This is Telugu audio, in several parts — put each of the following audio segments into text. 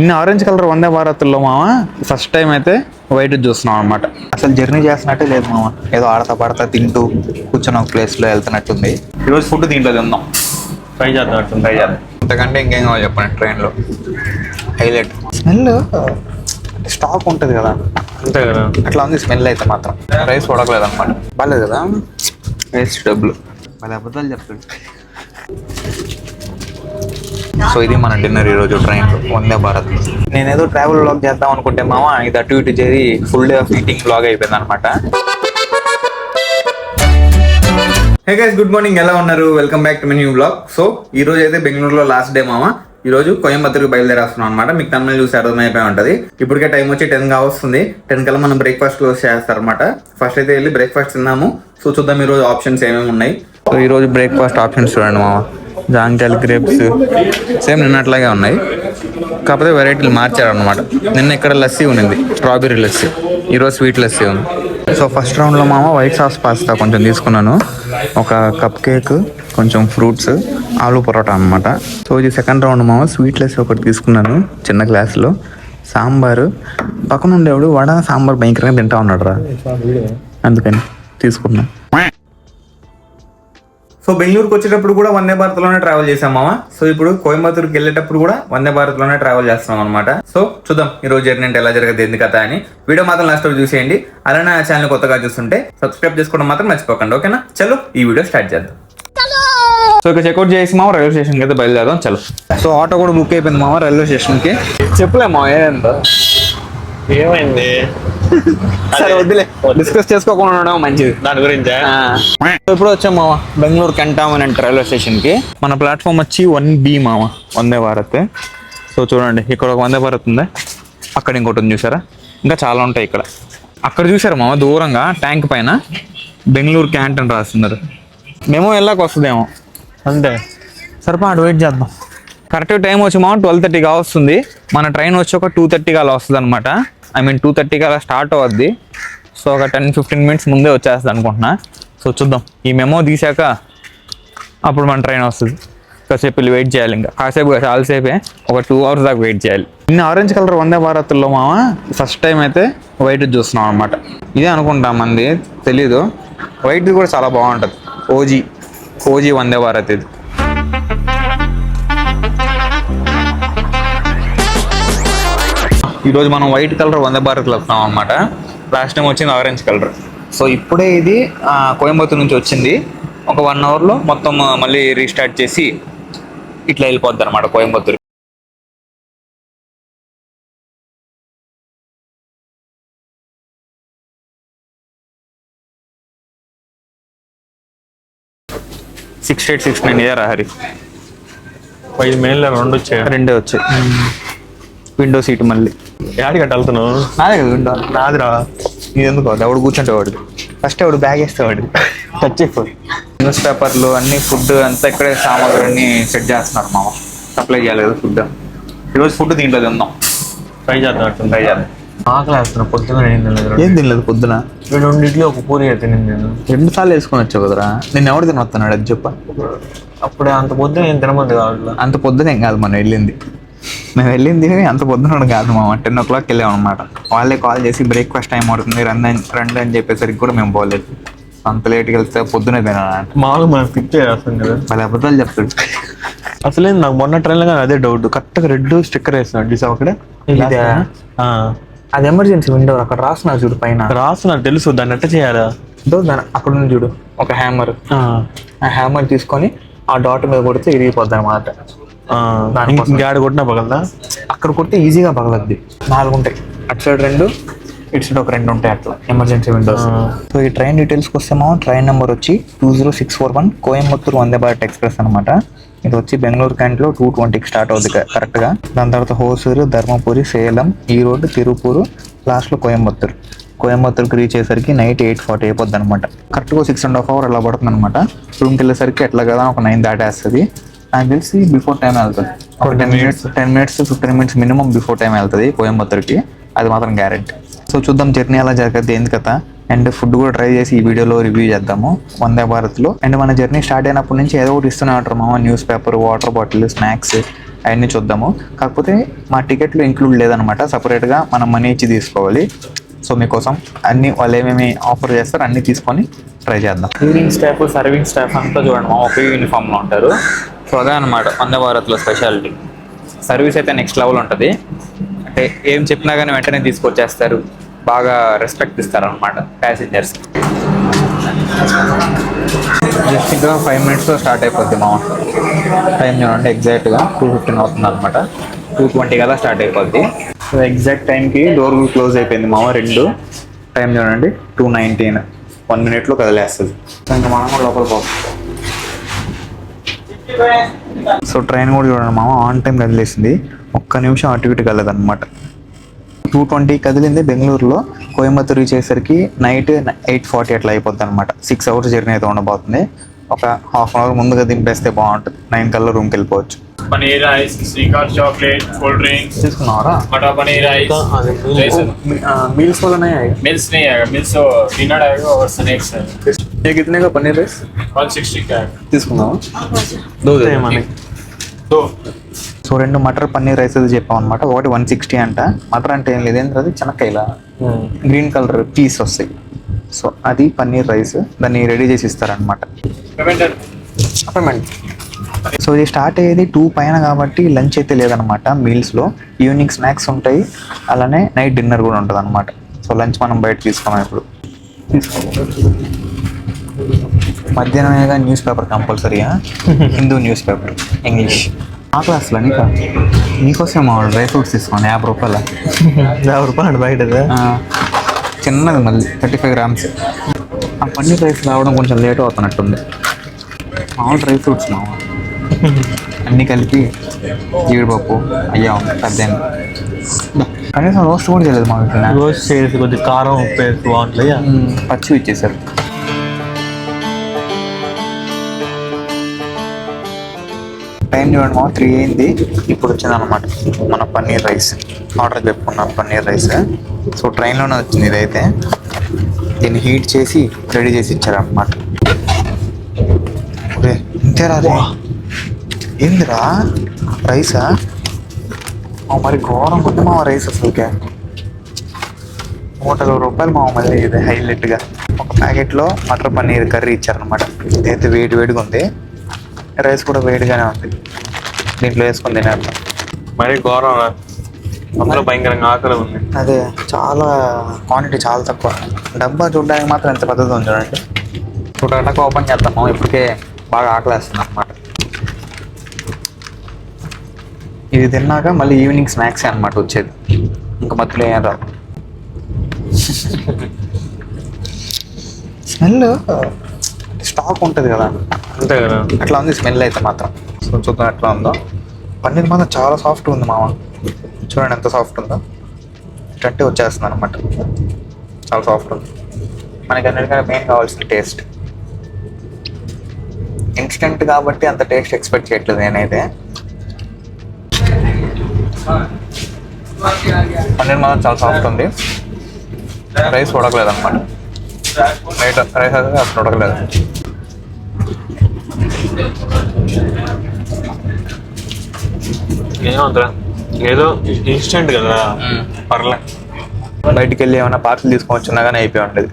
ఇన్ని ఆరెంజ్ కలర్ వందే భారత్లో మామ ఫస్ట్ టైం అయితే వైట్ చూస్తున్నాం అనమాట. అసలు జర్నీ చేస్తున్నట్టే లేదు మామ, ఏదో ఆడతా పాడతా తింటూ కూర్చొని ఒక ప్లేస్లో వెళ్తున్నట్టుంది. ఈరోజు ఫుడ్ దీంట్లో తిందాం, ట్రై చేద్దాం. అంతకంటే ఇంకేం కావాలి చెప్పండి. ట్రైన్లో హైలైట్ స్మెల్, స్టాక్ ఉంటుంది కదా, అంతే కదా, అట్లా ఉంది స్మెల్. అయితే మాత్రం రైస్ ఉడకలేదు అనమాట, బాగాలేదు కదా రైస్. డబ్బులు పది అబద్ధాలు చెప్తాడు. సో ఇది మన డిన్నర్ ఈరోజు ట్రైన్లో వందే భారత్. నేనేదో ట్రావెల్ వ్లాగ్ చేద్దాం అనుకుంటే మామ ఇది అటు ఇటు చేసి full day of eating vlog అయిపోయింది అనమాట. హే గైస్, గుడ్ మార్నింగ్, ఎలా ఉన్నారు? Welcome back to my new vlog. So ఈ రోజు అయితే బెంగళూరులో లాస్ట్ డే మామ. ఈ రోజు కోయంబత్తూరుకి బయలుదేరేస్తున్నాం అనమాట. మీకు తమిళ చూసి అర్థమైపోయి ఉంటుంది. ఇప్పటికే టైం వచ్చి 10 కావస్తుంది. 10 కల్లా మనం బ్రేక్ఫాస్ట్ క్లోజ్ చేస్తారనమాట. ఫస్ట్ అయితే వెళ్ళి బ్రేక్ఫాస్ట్ తిన్నాము. సో చూద్దాం ఈరోజు ఆప్షన్స్ ఏమేమి ఉన్నాయి. సో ఈరోజు బ్రేక్ఫాస్ట్ ఆప్షన్స్ చూడండి మామ. జాంకాయలు, గ్రేప్స్ సేమ్ నిన్నట్లాగే ఉన్నాయి, కాకపోతే వెరైటీలు మార్చారనమాట. నిన్న ఇక్కడ లస్సీ ఉన్నింది, స్ట్రాబెర్రీ లస్సీ. ఈరోజు స్వీట్ లస్సీ ఉంది. సో ఫస్ట్ రౌండ్లో మామ వైట్ సాస్ పాస్తా కొంచెం తీసుకున్నాను, ఒక కప్ కేక్, కొంచెం ఫ్రూట్స్, ఆలూ పరోటా అనమాట. సో ఇది సెకండ్ రౌండ్ మామ. స్వీట్ లస్సీ ఒకటి తీసుకున్నాను చిన్న గ్లాసులో, సాంబారు. పక్కన ఉండేవాడు వడ సాంబార్ భయంకరంగా తింటా ఉన్నాడు రా, అందుకని తీసుకున్నాను. సో బెంగళూరుకి వచ్చేటప్పుడు కూడా వందే భారత్లోనే ట్రావెల్ చేసాం మామ. సో ఇప్పుడు కోయంబత్తూరుకి వెళ్ళేటప్పుడు కూడా వందే భారత్లోనే ట్రావెల్ చేస్తున్నాం అనమాట. సో చూద్దాం ఈ రోజు జర్నీ అంటే ఎలా జరగదు ఎందుకు కథ అని. వీడియో మాత్రం లాస్ట్ వరకు చూసేయండి. అలానే ఆ ఛానల్ కొత్తగా చూస్తుంటే సబ్స్క్రైబ్ చేసుకోవడం మాత్రం మర్చిపోకండి, ఓకేనా? చలో ఈ వీడియో స్టార్ట్ చేద్దాం. సో ఇక చెక్అౌట్ చేసి మామ రైల్వే స్టేషన్కి అయితే బయలుదేరదాం. చలో. సో ఆటో కూడా బుక్ అయిపోయింది మామ రైల్వే స్టేషన్కి. చెప్పలేమా ఏంటో ఏమైంది, సరే వద్దులే, డిస్కస్ చేసుకోకుండా ఉండడం మంచిది దాని గురించి. ఇప్పుడు వచ్చాం మామ బెంగళూరు కంటామినెంట్ రైల్వే స్టేషన్కి. మన ప్లాట్ఫామ్ వచ్చి 1B మామ, వందే భారత్. సో చూడండి ఇక్కడ ఒక వందే భారత్ ఉంది, అక్కడ ఇంకోటి ఉంది చూసారా, ఇంకా చాలా ఉంటాయి ఇక్కడ. అక్కడ చూసారా మామ దూరంగా ట్యాంక్ పైన బెంగళూరు క్యాంటీన్ రాస్తున్నారు. మేము వెళ్ళాక వస్తుందేమో, అంతే. సరిపా అటు వెయిట్ చేద్దాం. కరెక్ట్ టైం వచ్చి మామ 12:30గా వస్తుంది. మన ట్రైన్ వచ్చి ఒక 2:30గా అలా వస్తుంది అనమాట. 2:30గా అలా స్టార్ట్ అవుద్ది. సో ఒక 10-15 మినిట్స్ ముందే వచ్చేస్తుంది అనుకుంటున్నా. సో చూద్దాం, ఈ మెమో తీసాక అప్పుడు మన ట్రైన్ వస్తుంది. కాసేపు వెళ్ళి వెయిట్ చేయాలి, ఇంకా కాసేపు చాలాసేపే, ఒక 2 hours దాకా వెయిట్ చేయాలి. ఇన్ని ఆరెంజ్ కలర్ వందే భారత్లో మామ ఫస్ట్ టైం అయితే వైట్ చూస్తున్నాం అనమాట. ఇదే అనుకుంటాం మంది, తెలీదు. వైట్ది కూడా చాలా బాగుంటుంది. ఓజీ వందే భారత్ ఇది. ఈరోజు మనం వైట్ కలర్ వందే భారత్లో వస్తున్నాం అనమాట. లాస్ట్ టైం వచ్చింది ఆరెంజ్ కలర్. సో ఇప్పుడే ఇది కోయంబత్తూరు నుంచి వచ్చింది. ఒక 1 hourలో మొత్తం మళ్ళీ రీస్టార్ట్ చేసి ఇట్లా వెళ్ళిపోద్ది అనమాట కోయంబత్తూరు. సిక్స్ 6-9 ఇదే హరి. 5 minutes 2 వచ్చాయి. విండో సీట్ మళ్ళీ యాడికి అట్ట వెళ్తున్నావు? నాదే కదా విండో. నాదిరా. ఇది ఎందుకు ఎవడు కూర్చుంటే వాడు ఫస్ట్ ఎవడు బ్యాగ్ వేస్తేవాడు టచ్ అయిపోయి. న్యూస్ పేపర్లు అన్ని, ఫుడ్ అంతా ఇక్కడే సామాగ్రి అన్ని సెట్ చేస్తున్నారు మామ. సప్లై చేయలేదు ఫుడ్. ఈరోజు ఫుడ్ దీంట్లో తిందాం, ట్రై చేద్దాం. ఆకలి వేస్తున్నా, పొద్దున ఏం తినలేదు పొద్దున. 2 ఇడ్లీ ఒక పూరి తినింది నేను. 2 సార్లు వేసుకొని వచ్చావు కదరా. నేను ఎవడు తినొస్తున్నాడు అది చెప్ప. అప్పుడే అంత పొద్దున ఏం తినమంది కాదు. అంత పొద్దున ఏం కాదు, మనం వెళ్ళింది అంత పొద్దున కాదు మామ. 10 o'clock వెళ్ళాం అనమాట. వాళ్ళే కాల్ చేసి బ్రేక్ఫాస్ట్ టైం అవుతుంది రండి అని చెప్పేసరికి కూడా మేము పోలేదు. అంత లేట్కి వెళ్తే పొద్దునే తినాలంటే మామూలుగా మనం ఫిక్స్ చేస్తాం కదా, వాళ్ళ అబద్ధాలు చెప్తాడు. అసలే నాకు మొన్న ట్రైన్లో కానీ అదే డౌట్. కరెక్ట్గా రెడ్ స్టిక్కర్ వేస్తున్నాడు చూసావు అక్కడ. అది ఎమర్జెన్సీ విండో అక్కడ రాస్తున్నారు చూడు పైన. రాస్తున్నారు తెలుసు, దాన్ని ఎట్ట చేయాలా? అక్కడ ఉంది చూడు ఒక హ్యామర్. ఆ హ్యామర్ తీసుకొని ఆ డాట్ మీద కొడితే ఇరిగిపోద్ది అనమాట. గాడి కొట్టినా పగలదా? అక్కడ కొడితే ఈజీగా పగలద్ది. 4 ఉంటాయి, అటు సైడ్ 2, ఇటు సైడ్ ఒక 2 ఉంటాయి అట్లా ఎమర్జెన్సీ విండోస్. సో ఈ ట్రైన్ డీటెయిల్స్కి వస్తేమో ట్రైన్ నెంబర్ వచ్చి 20641 కోయంబత్తూరు వందే భారత్ ఎక్స్ప్రెస్ అనమాట. ఇది వచ్చి బెంగళూరు క్యాంట్లో 2:20కి స్టార్ట్ అవుతుంది కరెక్ట్గా. దాని తర్వాత హోసూరు, ధర్మపురి, సేలం, ఈరోడ్, తిరుపూరు, లాస్ట్లో కోయంబత్తూరుకి రీచ్ అయ్యేసరికి నైట్ 8:40 అయిపోద్ది అనమాట. కరెక్ట్గా 6.5 hours అలా పడుతుంది అనమాట. రూమ్కి వెళ్ళేసరికి ఎట్లా కదా ఒక 9 దాటేస్తుంది. నాకు తెలిసి బిఫోర్ టైం వెళ్తుంది, ఒక 10 minutes 15 minutes minimum before time వెళ్తుంది కోయంబత్తూరుకి, అది మాత్రం గ్యారెంటీ. సో చూద్దాం జర్నీ ఎలా జరగద్ది ఏంది కదా. అండ్ ఫుడ్ కూడా ట్రై చేసి ఈ వీడియోలో రివ్యూ చేద్దాము వందే భారత్లో. అండ్ మన జర్నీ స్టార్ట్ అయినప్పటి నుంచి ఏదో ఒకటి ఇస్తూనే ఉంటారు మామ. News paper, water bottle, snacks అవన్నీ చూద్దాము. కాకపోతే మా టికెట్లో ఇంక్లూడ్ లేదనమాట, సపరేట్గా మనం మనీ ఇచ్చి తీసుకోవాలి. సో మీకోసం అన్ని వాళ్ళు ఏమేమి ఆఫర్ చేస్తారో అన్నీ తీసుకొని ట్రై చేద్దాం. క్లీనింగ్ స్టాఫ్, సర్వింగ్ స్టాఫ్ అంతా చూడండి మా ఒకే యూనిఫామ్లో ఉంటారు. సో అదే అనమాట వందే భారత్లో స్పెషాలిటీ. సర్వీస్ అయితే నెక్స్ట్ లెవెల్ ఉంటుంది. అంటే ఏం చెప్పినా కానీ వెంటనే తీసుకొచ్చేస్తారు, బాగా రెస్పెక్ట్ ఇస్తారు అనమాట ప్యాసింజర్స్. జస్ట్ ఇంకా 5 minutesలో స్టార్ట్ అయిపోద్ది మా టైం చూడండి. ఎగ్జాక్ట్గా 2:15 అవుతుంది అనమాట. 2:20 కదా స్టార్ట్ అయిపోద్ది. సో ఎగ్జాక్ట్ టైంకి డోర్ క్లోజ్ అయిపోయింది మా 2. టైం చూడండి 2:19. 1 minute కదిలేస్తుంది. సో ఇంకా మనం కూడా లోపల పోతాం. సో ట్రైన్ కూడా చూడండి మామ ఆన్ టైం కదిలేసింది, ఒక్క నిమిషం అటు ఇటు కలదనమాట. 2:20 కదిలింది బెంగళూరులో. కోయంబత్తూరు చేసరికి నైట్ 8:40 అట్లా అయిపోద్ది అనమాట. 6 hours జర్నీ అయితే ఉండబోతుంది. ఒక ½ hour ముందుగా దింపేస్తే బాగుంటుంది. 9 కల్లా రూమ్కి వెళ్ళిపోవచ్చు. Paneer rice, shrikhand chocolate, cold drinks, తీసుకున్నారా? मटर पनीर राइस, మీల్స్ वाला नहीं आएगा? मिल्स नहीं आएगा, मिल्स तो डिनर आएगा और स्नैक्स है। ये कितने का पनीर राइस 160 का है। తీసుకున్నావా? दो సో 2 మటర్ పన్నీర్ రైస్ అది చెప్పాం అనమాట. ఒకటి 160 అంట. మటర్ అంటే ఏం లేదు, ఏంటది చెనక్కాయల గ్రీన్ కలర్ పీస్ వస్తాయి. సో అది పన్నీర్ రైస్, దాన్ని రెడీ చేసి ఇస్తారనమాట. సో ఇది స్టార్ట్ అయ్యేది 2 పైన కాబట్టి లంచ్ అయితే లేదనమాట మీల్స్లో. ఈవినింగ్ స్నాక్స్ ఉంటాయి, అలానే నైట్ డిన్నర్ కూడా ఉంటుంది అనమాట. సో లంచ్ మనం బయట తీసుకున్నాం ఇప్పుడు. మధ్యాహ్నమేగా న్యూస్ పేపర్ కంపల్సరీగా, హిందూ న్యూస్ పేపర్ ఇంగ్లీష్. ఆ క్లాస్లో నీకోసం మా డ్రై ఫ్రూట్స్ తీసుకోండి 50 రూపాయలు. 50 రూపాయలు బయట చిన్నది మళ్ళీ 35 grams. ఆ పన్నీర్ రైస్ రావడం కొంచెం లేట్ అవుతున్నట్టుంది. మామూలు డ్రై ఫ్రూట్స్ మామూలు అన్నీ కలిపి జీడిపప్పు అయ్యా పెద్ద కనీసం రోస్ట్ కూడా చేయలేదు మా ఇంట్లో. రోజు చేసి కొద్దిగా కారం ఉప్పు వేసి బాగుంటుంది. పచ్చి ఇచ్చేసారు. టైం చూడండి మా 3 అయింది. ఇప్పుడు వచ్చిందనమాట మన పన్నీర్ రైస్. ఆర్డర్ చెప్పుకున్నాం పన్నీర్ రైస్. సో ట్రైన్లోనే వచ్చింది ఇదైతే. దీన్ని హీట్ చేసి రెడీ చేసి ఇచ్చారనమాట. ఇంతేరా అదే ఏందిరా రైసా? మరి ఘోరం ఉంది మా రైస్ అసలుకే. 120 రూపాయలు మా మళ్ళీ ఇది హైలైట్గా. ఒక ప్యాకెట్లో మటర్ పన్నీర్ కర్రీ ఇచ్చారనమాట. ఇదైతే వేడిగా ఉంది, రైస్ కూడా వేడిగానే ఉంది. దీంట్లో వేసుకొని తినేద్దాం. మరి ఘోరం, అందులో భయంకరంగా ఆకలి ఉంది. అదే చాలా క్వాంటిటీ చాలా తక్కువ. డబ్బా చూడడానికి మాత్రం ఎంత పెద్దది ఉంది చూడండి. చూడటానికి ఓపెన్ చేద్దాము, ఇప్పటికే బాగా ఆకలేస్తుంది అనమాట. ఇది తిన్నాక మళ్ళీ ఈవినింగ్ స్నాక్స్ అనమాట వచ్చేది. ఇంకా మధ్యలో ఏం రాదు. స్మెల్ స్టాక్ ఉంటుంది కదా, అంతే కదా, అట్లా ఉంది స్మెల్ అయితే మాత్రం. సో చూద్దాం ఎట్లా ఉందో. పన్నీర్ మాత్రం చాలా సాఫ్ట్ ఉంది మామ, చూడండి ఎంత సాఫ్ట్ ఉందో. ఇట్టంటే వచ్చేస్తుంది అనమాట, చాలా సాఫ్ట్ ఉంది. మనకి అన్నిటికన్నా మెయిన్ కావాల్సిన టేస్ట్. ఇన్స్టెంట్ కాబట్టి అంత టేస్ట్ ఎక్స్పెక్ట్ చేయట్లేదు నేనైతే. పన్నీర్ మాత్రం చాలా సాఫ్ట్ ఉంది. రైస్ ఉడకలేదు అనమాట. రైస్ అయితే అసలు ఉడకలేదు. ఏమంటారా, ఏదో ఇన్స్టెంట్ కదా, పర్లే. బయటికి వెళ్ళి ఏమైనా పార్సల్ తీసుకొని వచ్చినా కానీ అయిపోయి ఉంటుంది.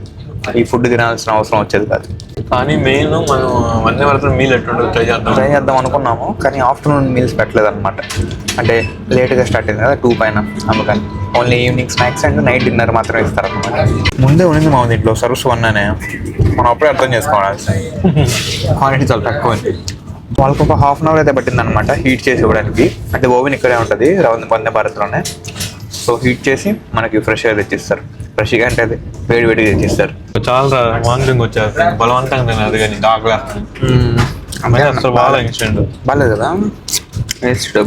ఈ ఫుడ్ తినాల్సిన అవసరం వచ్చేది కాదు. కానీ మెయిన్ మనం వందే భారత్ మీల్ ఎట్టుండదు ట్రై చేద్దాం అనుకున్నాము, కానీ ఆఫ్టర్నూన్ మీల్స్ పెట్టలేదు అనమాట. అంటే లేట్గా స్టార్ట్ అయింది కదా 2 పైన, అందుకని only evening snacks and night dinner మాత్రమే ఇస్తారు అనమాట. ముందే ఉన్నది మా దీంట్లో సర్వ్స్ 1 అనే, మనం అప్పుడే అర్థం చేసుకోవాలి. క్వాంటిటీ చాలా తక్కువ ఉంది. వాళ్ళకి ఒక ½ అవర్ అయితే పట్టింది అనమాట హీట్ చేసి ఇవ్వడానికి. అంటే ఓవెన్ ఇక్కడే ఉంటుంది వందే భారత్లోనే. సో హీట్ చేసి మనకి ఫ్రెష్గా తెచ్చిస్తారు. ఫ్రెష్గా అంటే అది వేడిగా తెచ్చిస్తారు. చాలా వాంతింగ్ వచ్చేస్తుంది, బలవంతంగా తినదు కానీ ఆకలి అసలు బాగా ఇన్స్టెంట్ బాగాలేదు కదా. వేస్ట్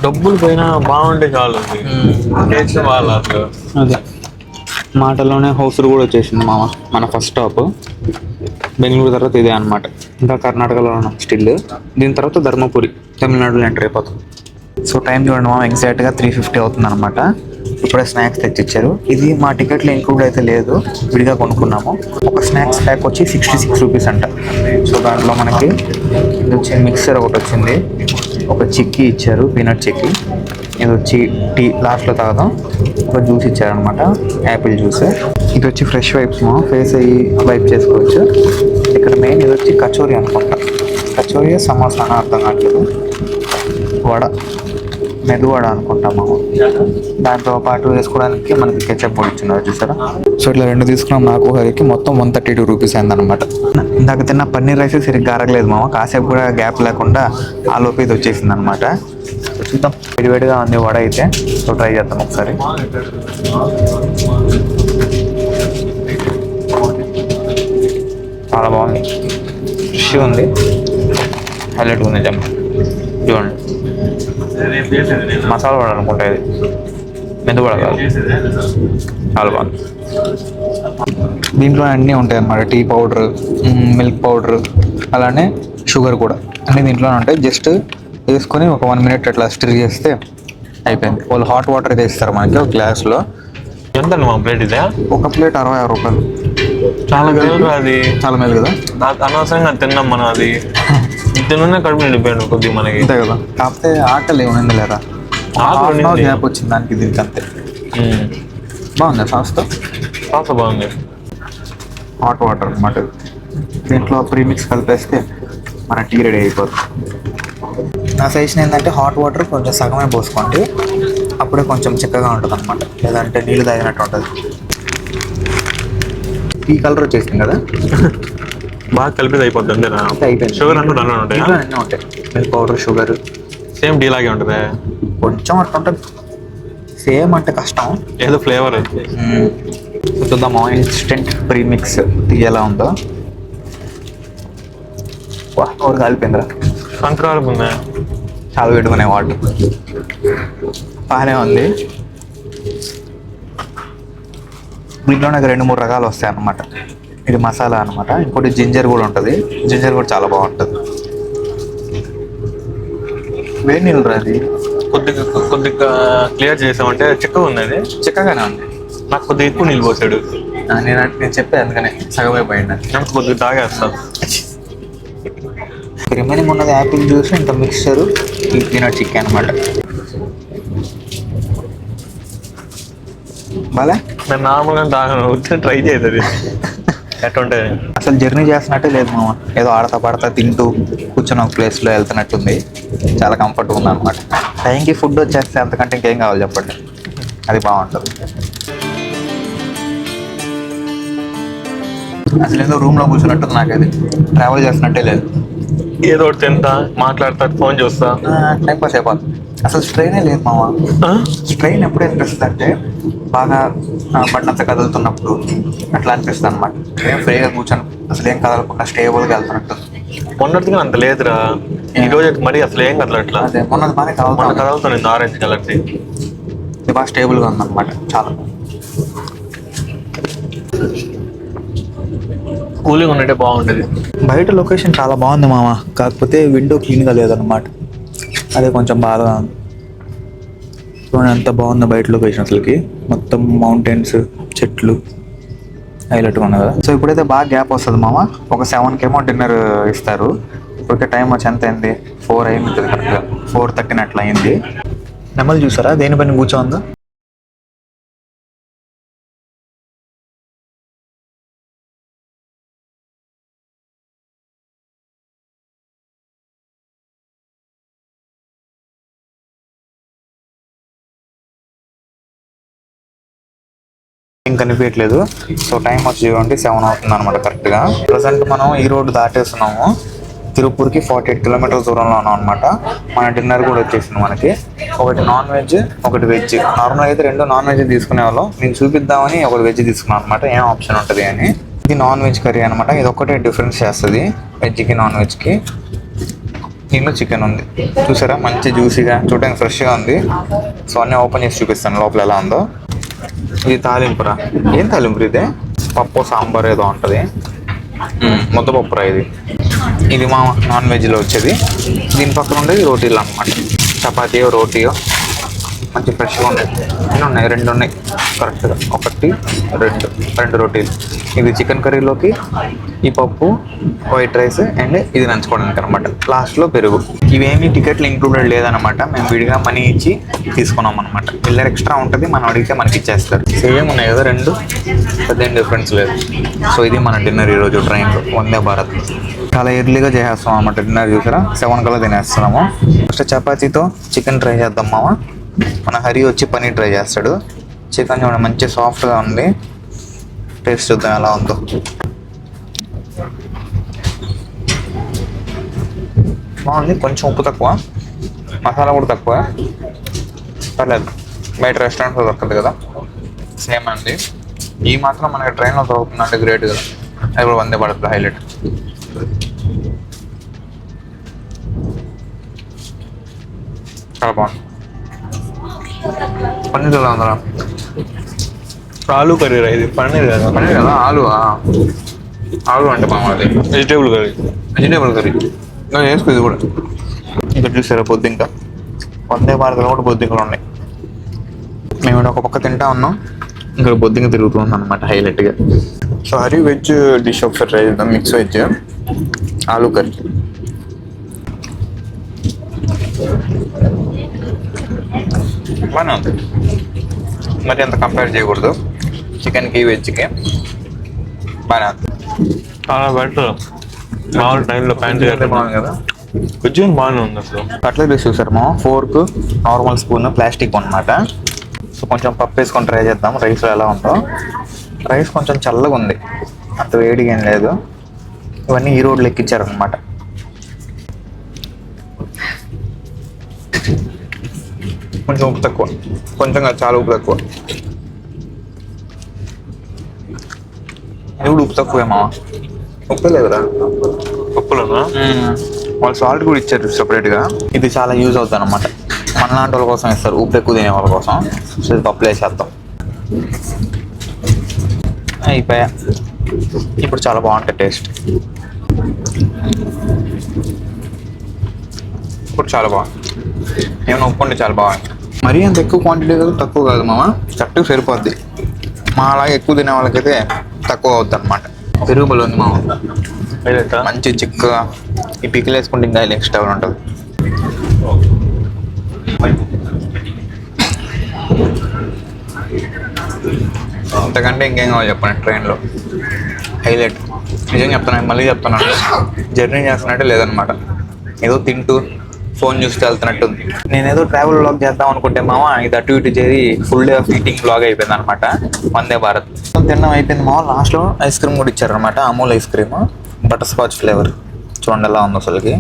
డబ్బులు పోయినా బాగుంటే చాలు, టేస్ట్ బాగా అసలు. అదే మాటల్లోనే హౌసర్ కూడా వచ్చేసింది మామ. మన ఫస్ట్ స్టాప్ బెంగళూరు తర్వాత ఇదే అనమాట. ఇంకా కర్ణాటకలో ఉన్నాం స్టిల్. దీని తర్వాత ధర్మపురి, తమిళనాడులో ఎంటర్ అయిపోతుంది. సో టైం చూడండి మామ, ఎగ్జాక్ట్గా 3:50 అవుతుంది అనమాట. ఇప్పుడే స్నాక్స్ తెచ్చిచ్చారు. ఇది మా టికెట్లో ఇంక్లూడ్ అయితే లేదు, విడిగా కొనుక్కున్నాము. ఒక స్నాక్స్ ప్యాక్ వచ్చి 66 రూపీస్ అంట. సో దాంట్లో మనకి ఇది వచ్చి మిక్సర్ ఒకటి వచ్చింది, ఒక చిక్కీ ఇచ్చారు, పీనట్ చిక్కీ. ఇది వచ్చి టీ లాస్ట్లో తాగుదాం. ఒక జ్యూస్ ఇచ్చారనమాట, యాపిల్ జ్యూస్. ఇది వచ్చి ఫ్రెష్ వైప్స్, ఫేస్ అయ్యి వైప్ చేసుకోవచ్చు. ఇక్కడ మెయిన్ ఇది వచ్చి కచోరీ అనుకుంటా, కచోరీ సమోసా అని అర్థం కావట్లేదు. వడ, మెదువడ అనుకుంటాము. దాంతో పాటు వేసుకోవడానికి మనకి కెచప్ పొడి ఇచ్చినారు చూసారా. సో ఇట్లా 2 తీసుకున్నాం. నాకు హరికి మొత్తం 132 రూపీస్ అయిందనమాట. ఇందాక తిన్న పన్నీర్ రైస్ సరిగ్గా అరగలేదు మామ, కాసేపు కూడా గ్యాప్ లేకుండా ఆ లోపు ఇది వచ్చేసింది అనమాట. చూద్దాం, వేడివేడిగా ఉంది వడ అయితే. సో ట్రై చేద్దాం ఒకసారి. చాలా బాగుంది, ఫ్రెష్గా ఉంది, హైలైట్గా ఉంది. జమ్మ చూడండి, మసాలా వడ అనుకుంటా, ఇది మెందు వడ కాదు. చాలా బాగుంది. దీంట్లో అన్నీ ఉంటాయి అన్నమాట, టీ పౌడర్, మిల్క్ పౌడర్, అలానే షుగర్ కూడా అన్నీ దీంట్లోనే ఉంటాయి. జస్ట్ వేసుకొని ఒక 1 మినిట్ అట్లా స్టిర్ చేస్తే అయిపోయింది. వాళ్ళు హాట్ వాటర్ అయితే ఇస్తారు మనకి ఒక గ్లాస్లో. ఎంత మా ప్లేట్ ఇదే? ఒక ప్లేట్ 66 రూపాయలు. చాలా కదా, అది చాలా మేలు కదా. అనవసరంగా తిన్నాం మనం, అది తిన్న కడుపు నిండిపోయాడు కొద్దిగా మనకి. అంతే కదా, కాకపోతే ఆకలి ఏమైంది లేదా, గ్యాప్ వచ్చింది దానికి దీనికి అంతే. బాగుంది సాస్తో, సాస్ బాగుంది. హాట్ వాటర్ అనమాట. దీంట్లో ప్రీమిక్స్ కలిపేస్తే మన టీ రెడీ అయిపోతుంది. నా సజెషన్ ఏంటంటే హాట్ వాటర్ కొంచెం సగమే పోసుకోండి, అప్పుడే కొంచెం చిక్కగా ఉంటుంది అనమాట, లేదంటే నీళ్ళు తాగినట్టు ఉంటుంది. టీ కలర్ వచ్చేసింది కదా, బాగా కలిపి అయిపోద్ది అంతేనా? అయిపోయింది. షుగర్ అంటే దాంట్లో ఉంటాయి, అన్నీ ఉంటాయి, milk powder, sugar. Same tea లాగే ఉంటుంది, కొంచెం అట్లా ఉంటుంది. సేమ్ అంటే కష్టం, ఏదో ఫ్లేవర్. చూద్దామా ఇన్స్టెంట్ ప్రీమిక్స్ టీ ఎలా ఉందో. వాటర్ కాలిపోయిందిరా, సంక్రాంతి ఉంది, చాలా పెట్టుకునే వాటర్. బాగానే ఉంది. దీంట్లో నాకు 2-3 రకాలు వస్తాయి అన్నమాట. ఇది మసాలా అనమాట, ఇంకోటి జింజర్ కూడా ఉంటుంది. జింజర్ కూడా చాలా బాగుంటుంది. వేడి నీళ్ళు రాది, కొద్దిగా క్లియర్ చేసామంటే చిక్కగా ఉంది. అది చిక్కగానే ఉంది. నాకు కొద్దిగా ఎక్కువ నీళ్ళు పోసాడు. నేను చెప్పాను అందుకనే సగమైపోయింది. నాకు కొద్దిగా తాగేస్తాను. రిమైనింగ్ ఉన్నది యాపిల్ జ్యూస్, ఇంకా మిక్స్చరు, ఈ పీనట్ చిక్కీ అనమాట. బాలే, నేను నార్మల్గా తాగను, వచ్చి ట్రై చేయదు ఎట్టుంటే. అసలు జర్నీ చేస్తున్నట్టే లేదు మామ, ఏదో ఆడతా పాడతా తింటూ కూర్చొని ఒక ప్లేస్లో వెళ్తున్నట్టుంది. చాలా కంఫర్ట్గా ఉంది అనమాట. టైంకి ఫుడ్ వచ్చేస్తే అంతకంటే ఇంకేం కావాలి చెప్పండి, అది బాగుంటుంది. అసలు ఏదో రూమ్లో కూర్చున్నట్టుంది నాకు, అది ట్రావెల్ చేస్తున్నట్టే లేదు. ఏదో ఒకటి తింటా, మాట్లాడతా, ఫోన్ చూస్తా, టైం పాస్ అయిపోతుంది. అసలు స్ట్రెయినే లేదు మామ. స్ట్రెయిన్ ఎప్పుడు అనిపిస్తుంది అంటే బాగా బండంతా కదులుతున్నప్పుడు అట్లా అనిపిస్తుంది అనమాట. ఏం ఫ్రీగా కూర్చొని అసలు ఏం కదలకుండా స్టేబుల్గా వెళ్తున్నట్టు. మొన్నటిగా అంత లేదురా, ఈ రోజు మరి అసలు ఏం కదలట్లా. అదే మొన్నది బాగా మొన్న కదలుతుంది, కదలుతుంది ఆరెంజ్ కలర్ది. ఇది బాగా స్టేబుల్గా ఉందన్నమాట. చాలా కూలింగ్ ఉన్నట్టే బాగుంటుంది. బయట లొకేషన్ చాలా బాగుంది మామ, కాకపోతే విండో క్లీన్గా లేదన్నమాట, అదే కొంచెం బాధగా ఉంది. చూడండి ఎంత బాగుంది బయట లొకేషన్, అసలుకి మొత్తం మౌంటైన్స్, చెట్లు, హైలైట్గా ఉంది కదా. సో ఇప్పుడైతే బాగా గ్యాప్ వస్తుంది మామ. ఒక 7 డిన్నర్ ఇస్తారు. ఇప్పటికే టైం వచ్చి ఎంత అయింది, 4 అయింది కరెక్ట్గా, 4:30 అట్లా అయింది. నెమలు చూసారా దేనిపైన కూర్చోందో. ఏం కనిపించట్లేదు. సో టైం వచ్చి చూడండి 7 అవుతుంది అనమాట కరెక్ట్గా. ప్రజెంట్ మనం ఈ రోడ్డు దాటేస్తున్నాము. తిరుపూర్కి 48 కిలోమీటర్ల దూరంలో ఉన్నాం అనమాట. మన డిన్నర్ కూడా వచ్చేసింది మనకి. ఒకటి నాన్ వెజ్, ఒకటి వెజ్. నార్మల్గా అయితే 2 నాన్ వెజ్ తీసుకునే వాళ్ళం. నేను చూపిద్దామని ఒకటి వెజ్ తీసుకున్నాను అనమాట, ఏం ఆప్షన్ ఉంటుంది అని. ఇది నాన్ వెజ్ కర్రీ అనమాట. ఇది ఒక్కటే డిఫరెన్స్ చేస్తుంది వెజ్కి నాన్ వెజ్కి. దీనిలో చికెన్ ఉంది చూసారా, మంచి జ్యూసీగా, చూడడానికి ఫ్రెష్గా ఉంది. సో అన్నీ ఓపెన్ చేసి చూపిస్తాను లోపల ఎలా ఉందో. ఇది తాలింపురా, ఏం తాలింపు ఇదే? పప్పు సాంబార్ ఏదో ఉంటుంది, ముద్దపప్పురా ఇది. ఇది మా నాన్ వెజ్లో వచ్చేది. దీని పక్కన ఉండేది రోటీలు అనమాట, చపాతీయో రోటీయో మంచి ఫ్రెష్గా ఉన్నాయి. ఎన్ని ఉన్నాయి? 2 ఉన్నాయి కరెక్ట్గా. 1 2 రోటీలు. ఇది చికెన్ కర్రీలోకి ఈ పప్పు, వైట్ రైస్ అండ్ ఇది నంచుకోవడానికి అనమాట. లాస్ట్లో పెరుగు. ఇవేమీ టికెట్లు ఇంక్లూడెడ్ లేదనమాట. మేము విడిగా మనీ ఇచ్చి తీసుకున్నాం అనమాట. పిల్లర్ ఎక్స్ట్రా ఉంటుంది, మనం అడిగితే మనకి ఇచ్చేస్తారు. సేమ్ ఉన్నాయి కదా 2, పెద్ద డిఫరెన్స్ లేదు. సో ఇది మన డిన్నర్ ఈరోజు ట్రైన్లో వందే భారత్. చాలా ఎర్లీగా చేసేస్తాం అన్నమాట డిన్నర్. చూసారా 7 కల్లా తినేస్తున్నాము. ఫస్ట్ చపాతీతో చికెన్ ట్రై చేద్దాం మామ. మన హరి వచ్చి పన్నీర్ ట్రై చేస్తాడు. చికెన్ చూడండి మంచి సాఫ్ట్గా ఉంది. టేస్ట్ చూద్దాం ఎలా ఉందో. బాగుంది. కొంచెం ఉప్పు తక్కువ, మసాలా కూడా తక్కువ. పర్లేదు, బయట రెస్టారెంట్లో దొరకదు కదా, సేమ్ అండి. ఈ మాత్రం మనకి ట్రైన్లో దొరుకుతుందంటే గ్రేట్ కదా. అది కూడా వందే భారత్ హైలైట్. చాలా బాగుంది. పన్నీర్ ఎలా ఉందా? ఆలు కర్రీ రా ఇది, పన్నీర్ కదా. పన్నీర్ కదా, ఆలు అంటే మామ అది వెజిటేబుల్ కర్రీ. వెజిటేబుల్ కర్రీ చేసుకో. ఇది కూడా ఇక్కడ చూసారా బొద్దింక. వందే భారత్లో కూడా బొద్దింకలు ఉన్నాయి. మేము ఒక పక్క తింటా ఉన్నాం, ఇక్కడ బొద్దింక తిరుగుతుంది అనమాట హైలైట్గా. సో హరి వెజ్ డిష్ ఒకసారి ట్రై చేద్దాం. మిక్స్ వెజ్ ఆలు కర్రీ. బాగానే ఉంది, మరి అంత కంపేర్ చేయకూడదు చికెన్కి వెజ్కి. బాగానే ఉంది. చాలా బెటర్. మామూలు టైంలో ప్యాంట్ బాగుంది కదా. వెజ్ బాగానే ఉంది అసలు. కట్లెట్ చూసారు మా ఫోర్క్, నార్మల్ స్పూన్, ప్లాస్టిక్ అనమాట. సో కొంచెం పప్పు వేసుకొని ట్రై చేద్దాం రైస్ ఎలా ఉందో. రైస్ కొంచెం చల్లగా ఉంది, అంత వేడిగా ఏం లేదు. ఇవన్నీ ఈ రోడ్లు ఎక్కించారనమాట. కొంచెం ఉప్పు తక్కువ, కొంచెం చాలా ఉప్పు తక్కువ. ఇది కూడా ఉప్పు తక్కువేమా, ఉప్పు లేదురా. పప్పులోనా వాళ్ళు సాల్ట్ కూడా ఇచ్చారు సపరేట్గా. ఇది చాలా యూజ్ అవుతుంది అనమాట. మన లాంటి వాళ్ళ కోసం ఇస్తారు, ఉప్పు ఎక్కువ తినే వాళ్ళ కోసం. సో ఇది పప్పులు వేసేద్దాం. అయిపోయా. ఇప్పుడు చాలా బాగుంటుంది టేస్ట్. ఇప్పుడు చాలా బాగుంది. ఏమైనా ఉప్పు ఉంటే చాలా బాగుంది. మరీ అంత ఎక్కువ క్వాంటిటీ కాదు, తక్కువ కాదు మామ, కరెక్ట్గా సరిపోద్ది. మా అలాగే ఎక్కువ తినే వాళ్ళకైతే తక్కువ అవుతుంది అనమాట. పెరుగు బలం ఉంది మామ, మంచి చిక్కగా. ఈ పిక్కలు వేసుకుంటే ఇంకా నెక్స్ట్ లెవెల్ ఉంటుంది. అంతకంటే ఇంకేం కావాలి చెప్పండి ట్రైన్లో హైలైట్. నిజంగా చెప్తున్నాను, మళ్ళీ చెప్తున్నాను, జర్నీ చేస్తున్నట్టే లేదనమాట. ఏదో తింటూ ఫోన్ చూస్తే వెళ్తున్నట్టు ఉంది. నేనేదో ట్రావెల్ వ్లాగ్ చేద్దాం అనుకుంటే మామ ఇది అటు ఇటు చేసి full day of eating vlog అయిపోయింది అనమాట వందే భారత్. తిన్నాం అయిపోయింది మామ. లాస్ట్లో ఐస్ క్రీమ్ కూడా ఇచ్చారనమాట, Amul ice cream, butter scotch flavour. చూడండి ఎలా ఉంది అసలుకి.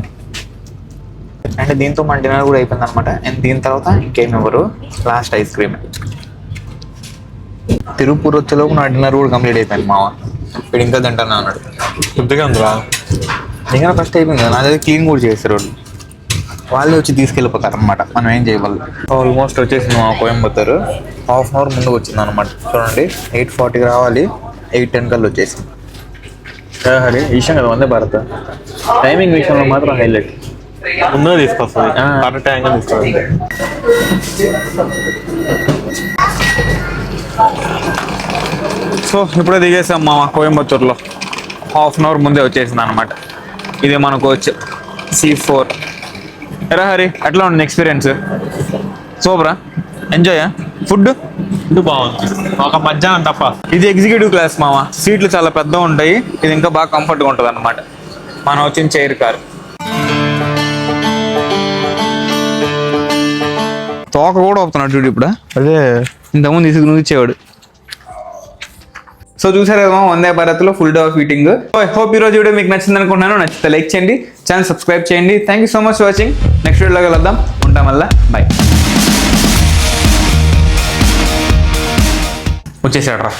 అంటే దీంతో మన డిన్నర్ కూడా అయిపోయింది అనమాట. అండ్ దీని తర్వాత ఇంకేమి ఇవ్వరు, లాస్ట్ ఐస్ క్రీమ్. తిరుపూర్ వచ్చేలోపు నా డిన్నర్ కూడా కంప్లీట్ అయిపోయింది మామ. ఇప్పుడు ఇంకా తింటాను అన్నాడు. కొద్దిగా ఉందిరా. ఇంకా ఫస్ట్ అయిపోయింది కదా, నాది క్లీన్ కూడా చేస్తారు వాళ్ళు. వాళ్ళే వచ్చి తీసుకెళ్ళిపోతారు అనమాట, మనం ఏం చేయగలం. ఆల్మోస్ట్ వచ్చేసింది మా కోయంబత్తూరు. హాఫ్ అన్ అవర్ ముందుకు వచ్చింది అనమాట. చూడండి 8:40కి రావాలి, 8:10 కల్లా వచ్చేసింది. హరి ఈ విషయం కదా వందే భారత్ టైమింగ్ విషయంలో మాత్రం హైలైట్. ముందుగా తీసుకొస్తుంది, కరెక్ట్ టైంగా తీసుకొస్తుంది. సో ఇప్పుడే దిగేసాం మా కోయంబత్తూరులో. హాఫ్ అన్ అవర్ ముందే వచ్చేసింది అనమాట. ఇది మన కోచ్ C4. ఎరా హరి ఎట్లా ఉంది ఎక్స్పీరియన్స్? సూపరా, ఎంజాయా? ఫుడ్ బాగుంది, ఒక మధ్యాహ్నం తప్ప. ఇది ఎగ్జిక్యూటివ్ క్లాస్ మామ, సీట్లు చాలా పెద్దగా ఉంటాయి. ఇది ఇంకా బాగా కంఫర్ట్గా ఉంటుంది అనమాట. మనం వచ్చిన చైర్ కార్. తోక కూడా అవుతున్నాడు చూడు ఇప్పుడు. అదే ఇంతకుముందు నువ్వు ఇచ్చేవాడు. సో చూసారు కదా వందే భారత్లో full day of eating. Hope ఈ రోజు వీడియో మీకు నచ్చింది అనుకుంటున్నాను. నచ్చితే లైక్ చేయండి, ఛానల్ సబ్స్క్రైబ్ చేయండి. Thank you so much for watching. Next వీడియోలో కలుద్దాం. ఉంటాం వల్ల బాయ్. వచ్చేసాడు రా,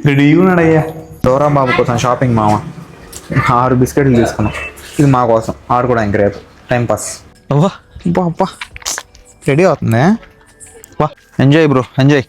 రెడీగా ఉన్నాడయ్యా. డోరా బాబు కోసం షాపింగ్ మామ. 6 బిస్కెట్లు తీసుకున్నాం. ఇది మా కోసం ఆడుకోవడానికి రేపు టైం పాస్. అబ్బా రెడీ అవుతుంది. Enjoy bro, enjoy.